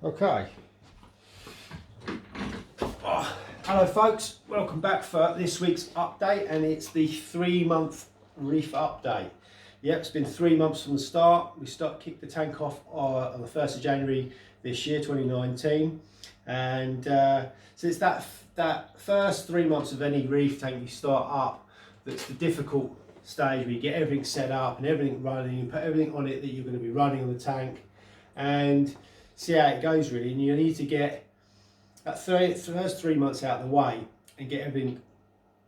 Okay. Hello folks, welcome back for this week's update, and it's the 3-month reef update. Yep, it's been 3 months from the start. We kicked the tank off on the 1st of January this year, 2019, and so it's that first 3 months of any reef tank you start up that's the difficult stage, where you get everything set up and everything running, you put everything on it that you're going to be running on the tank, and see how it goes really. And you need to get that first 3 months out of the way and get everything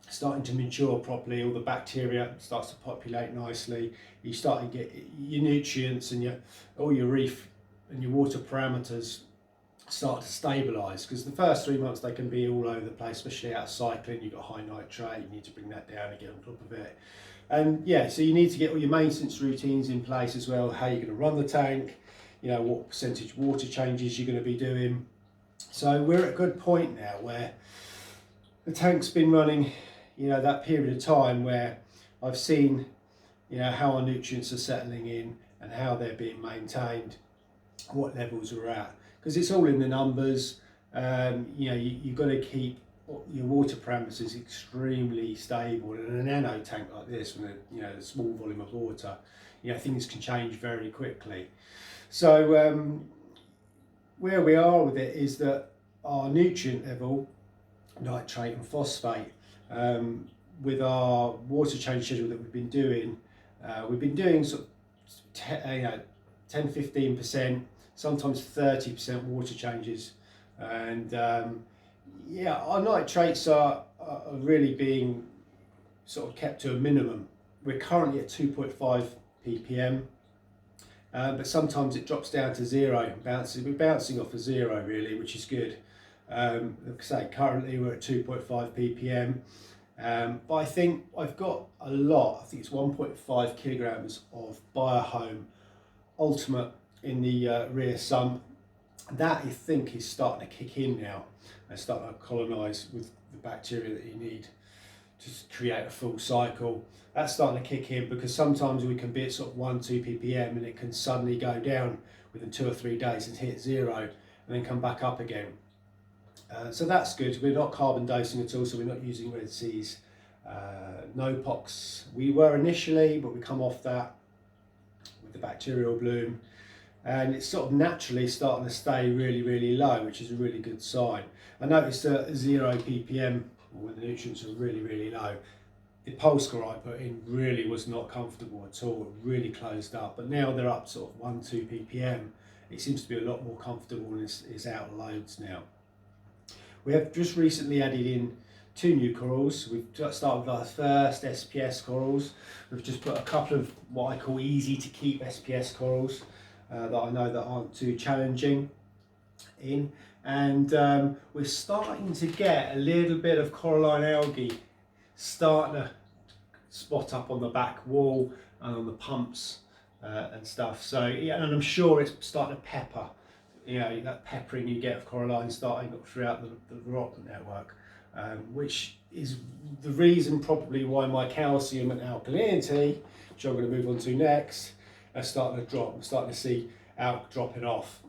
starting to mature properly. All the bacteria starts to populate nicely. You start to get your nutrients and all your reef and your water parameters start to stabilise, because the first 3 months they can be all over the place, especially out of cycling. You've got high nitrate, you need to bring that down and get on top of it. And yeah, so you need to get all your maintenance routines in place as well, how you're going to run the tank, you know, what percentage water changes you're going to be doing. So we're at a good point now where the tank's been running, you know, that period of time where I've seen, you know, how our nutrients are settling in and how they're being maintained, what levels we're at, because it's all in the numbers. You know, you've got to keep your water parameters extremely stable. In a nano tank like this, with a small volume of water, you know, things can change very quickly. So where we are with it is that our nutrient level, nitrate and phosphate, with our water change schedule that we've been doing sort of 10-15%, sometimes 30% water changes, and yeah, our nitrates are really being sort of kept to a minimum. We're currently at 2.5 ppm. But sometimes it drops down to zero. We're bouncing off of zero really, which is good. Like I say, currently we're at 2.5 ppm. But I think I've got a lot. I think it's 1.5 kilograms of Biohome Ultimate in the rear sump. That I think is starting to kick in now and starting to colonise with the bacteria that you need to create a full cycle. That's starting to kick in, because sometimes we can be at sort of 1-2 ppm and it can suddenly go down within 2 or 3 days and hit zero and then come back up again. So that's good. We're not carbon dosing at all, so we're not using Red Seas, no pox. We were initially, but we come off that with the bacterial bloom, and it's sort of naturally starting to stay really, really low, which is a really good sign. I noticed that 0 ppm, when the nutrients are really, really low, the pulse score I put in really was not comfortable at all. It really closed up, but now they're up sort of 1-2 ppm. It seems to be a lot more comfortable and is out of loads now. We have just recently added in 2 new corals. We've just started with our first SPS corals. We've just put a couple of what I call easy to keep SPS corals that I know that aren't too challenging in, and we're starting to get a little bit of coralline algae starting to spot up on the back wall and on the pumps and stuff. So yeah, and I'm sure it's starting to pepper, you know, that peppering you get of coralline starting throughout the rock network, which is the reason probably why my calcium and alkalinity, which I'm going to move on to next, are starting to drop. I'm starting to see alk dropping off.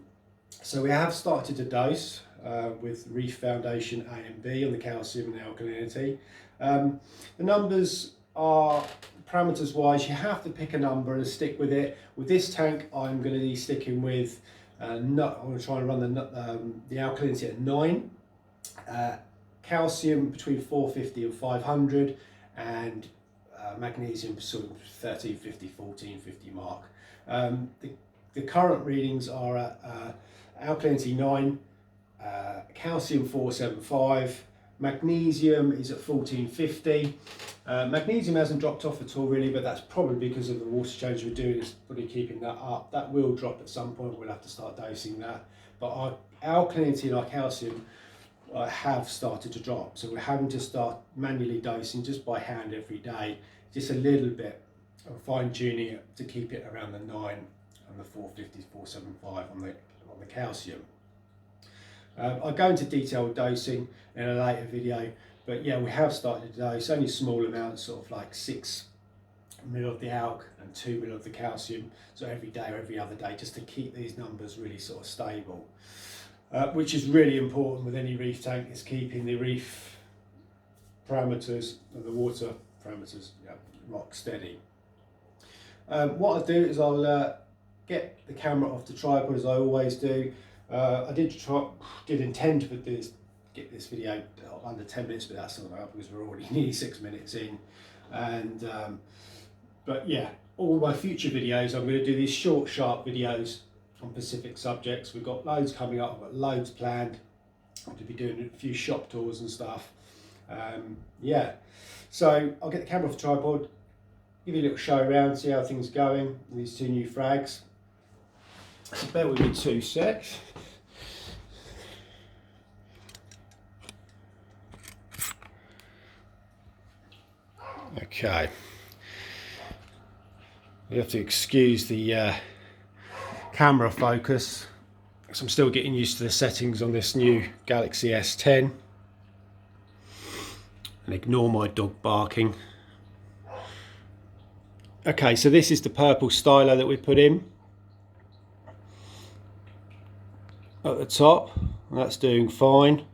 So we have started to dose with Reef Foundation A and B on the calcium and alkalinity. The numbers are, parameters wise, you have to pick a number and stick with it. With this tank, I'm going to be sticking with, I'm going to try and run the alkalinity at 9, calcium between 450 and 500, and magnesium sort of 1350, 1450 mark. The current readings are at alkalinity 9, calcium 475, magnesium is at 1450. Magnesium hasn't dropped off at all really, but that's probably because of the water change we're doing is probably keeping that up. That will drop at some point. We'll have to start dosing that. But our alkalinity and our calcium have started to drop, so we're having to start manually dosing just by hand every day, just a little bit of fine tuning it to keep it around the 9 and the 450, 475 on the calcium. I'll go into detailed dosing in a later video, but yeah, we have started to dose only small amounts, sort of like 6 mil of the alk and 2 mil of the calcium, so every day or every other day, just to keep these numbers really sort of stable. Which is really important with any reef tank, is keeping the reef parameters, the water parameters, rock steady. What I'll do is I'll get the camera off the tripod, as I always do. I did intend to get this video under 10 minutes, but that's not enough because we're already nearly 6 minutes in. And but yeah, all my future videos, I'm going to do these short, sharp videos on specific subjects. We've got loads coming up. I've got loads planned. I'm going to be doing a few shop tours and stuff. Yeah, so I'll get the camera off the tripod, give you a little show around, see how things are going with these 2 new frags. So bear with me 2 secs. Okay, you have to excuse the camera focus, because I'm still getting used to the settings on this new Galaxy S10, and ignore my dog barking. Okay, so this is the purple stylo that we put in at the top, and that's doing fine.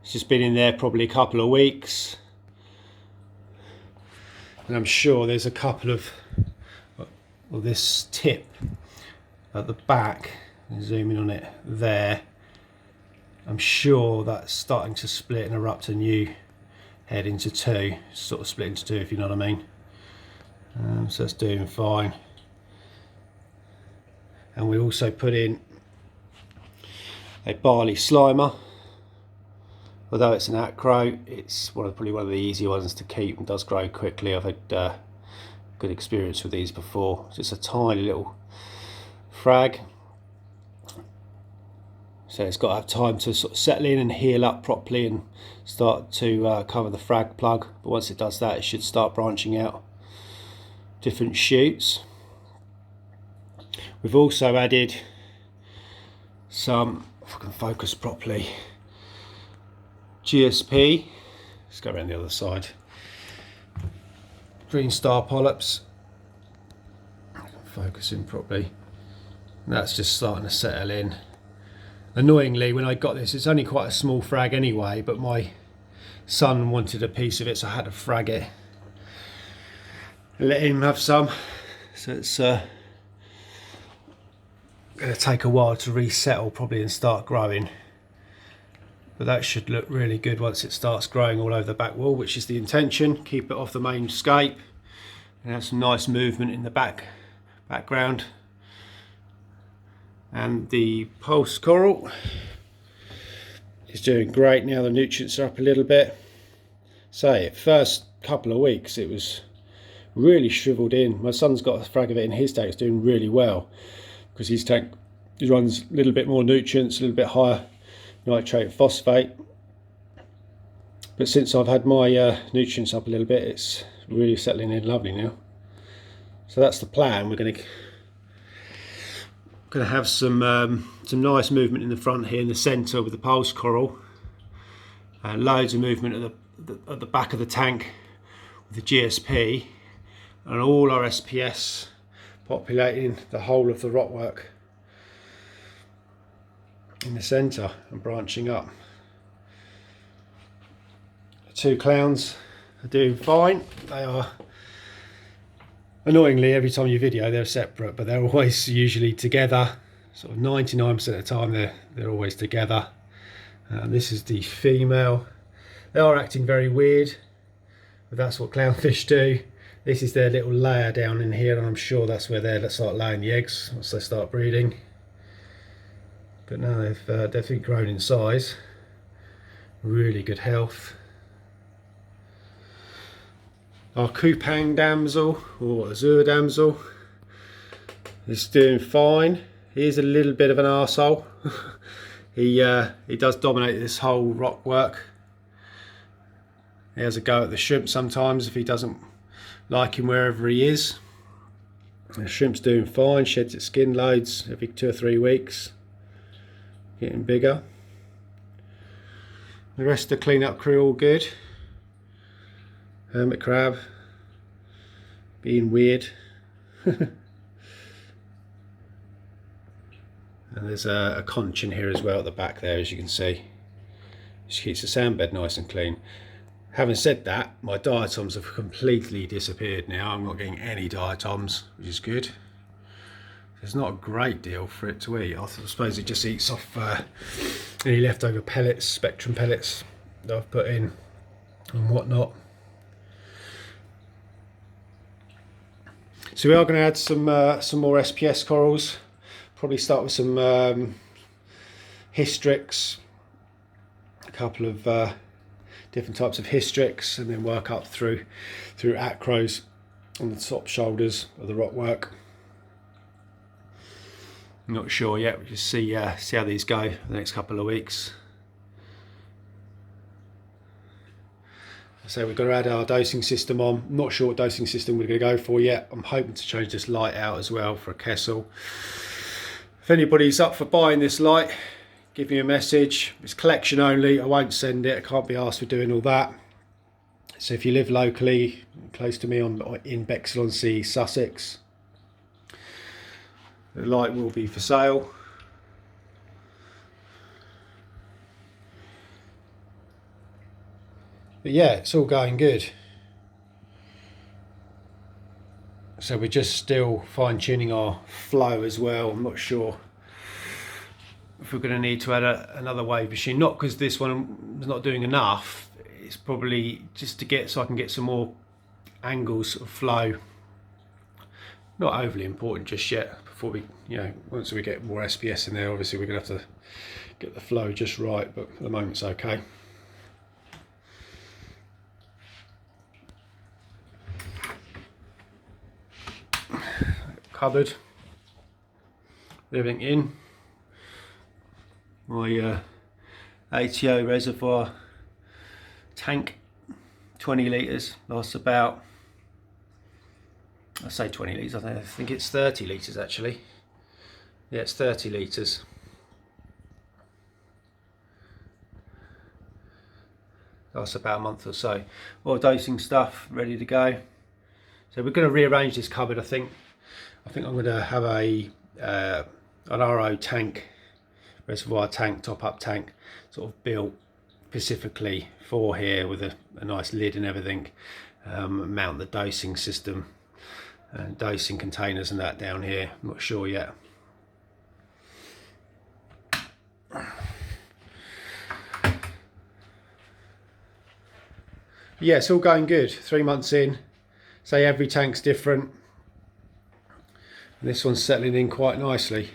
It's just been in there probably a couple of weeks, and I'm sure there's a couple of, well, this tip at the back, zoom in on it there, I'm sure that's starting to split and erupt a new head into 2, sort of split into 2, if you know what I mean. So that's doing fine. And we also put in a barley slimer. Although it's an acro, it's probably one of the easier ones to keep and does grow quickly. I've had good experience with these before. It's just a tiny little frag, so it's got to have time to sort of settle in and heal up properly and start to cover the frag plug. But once it does that, it should start branching out different shoots. We've also added some, if I can focus properly, GSP. Let's go around the other side. Green star polyps. Focusing properly. That's just starting to settle in. Annoyingly, when I got this, it's only quite a small frag anyway, but my son wanted a piece of it, so I had to frag it. Let him have some. So it's going to take a while to resettle probably and start growing. But that should look really good once it starts growing all over the back wall, which is the intention. Keep it off the main scape and have some nice movement in the background. And the pulse coral is doing great now. The nutrients are up a little bit. So first couple of weeks it was really shriveled in. My son's got a frag of it in his tank. It's doing really well because his tank runs a little bit more nutrients, a little bit higher nitrate and phosphate. But since I've had my nutrients up a little bit, it's really settling in lovely now. So that's the plan. We're going to have some nice movement in the front here in the centre with the pulse coral, loads of movement at the back of the tank with the GSP, and all our SPS populating the whole of the rockwork in the centre and branching up. The 2 clowns are doing fine. They are, annoyingly, every time you video they're separate, but they're always usually together. Sort of 99% of the time they're always together. This is the female. They are acting very weird, but that's what clownfish do. This is their little layer down in here, and I'm sure that's where they'll start laying the eggs once they start breeding. But now they've definitely grown in size. Really good health. Our Kupang damsel, or Azure damsel, is doing fine. He is a little bit of an arsehole. He does dominate this whole rock work. He has a go at the shrimp sometimes if he doesn't like him wherever he is. The shrimp's doing fine, sheds its skin loads every 2 or 3 weeks. Getting bigger. The rest of the clean-up crew all good. Hermit crab being weird. And there's a conch in here as well at the back there, as you can see. Just keeps the sand bed nice and clean. Having said that, my diatoms have completely disappeared now. I'm not getting any diatoms, which is good. There's not a great deal for it to eat. I suppose it just eats off any leftover pellets, spectrum pellets that I've put in and whatnot. So we are going to add some more SPS corals. Probably start with some hystrix, a couple of different types of hystrix, and then work up through acros on the top shoulders of the rockwork. I'm not sure yet. We'll just see how these go for the next couple of weeks. So we've got to add our dosing system on. I'm not sure what dosing system we're going to go for yet. I'm hoping to change this light out as well for a Kessel. If anybody's up for buying this light, give me a message. It's collection only. I won't send it. I can't be asked for doing all that. So if you live locally, close to me in Bexley-on-Sea, Sussex, the light will be for sale. But yeah, it's all going good. So we're just still fine-tuning our flow as well. I'm not sure if we're going to need to add another wave machine. Not because this one is not doing enough. It's probably just to get so I can get some more angles of flow. Not overly important just yet. Before we, once we get more SPS in there, obviously we're going to have to get the flow just right. But at the moment it's okay. Cupboard, everything in. My ATO reservoir tank, 20 litres, lasts about, I say 20 litres, I think it's 30 litres actually. Yeah, it's 30 litres. Lasts about a month or so. All dosing stuff ready to go. So we're going to rearrange this cupboard, I think. I'm going to have an RO tank, reservoir tank, top-up tank, sort of built specifically for here with a nice lid and everything. Mount the dosing system and dosing containers and that down here. I'm not sure yet. Yeah, it's all going good. 3 months in. Say every tank's different. And this one's settling in quite nicely.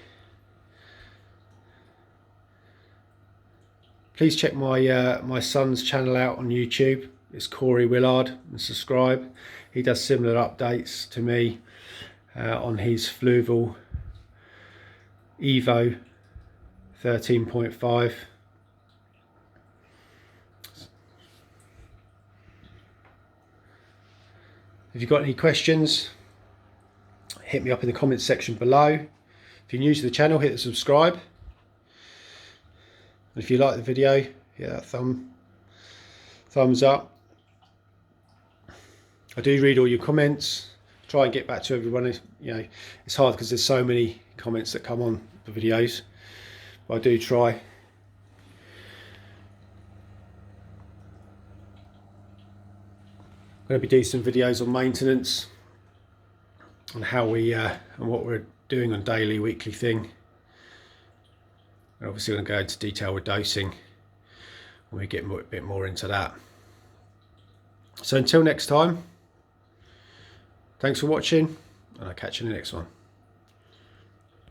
Please check my my son's channel out on YouTube. It's Corey Willard, and subscribe. He does similar updates to me on his Fluval Evo 13.5. If you've got any questions, hit me up in the comments section below. If you're new to the channel, hit the subscribe. And if you like the video, hit that thumbs up. I do read all your comments. Try and get back to everyone. It's hard because there's so many comments that come on the videos, but I do try. I'm going to be doing some videos on maintenance, on how we and what we're doing on daily, weekly thing. We're obviously going to go into detail with dosing when we get a bit more into that. So until next time, thanks for watching, and I'll catch you in the next one.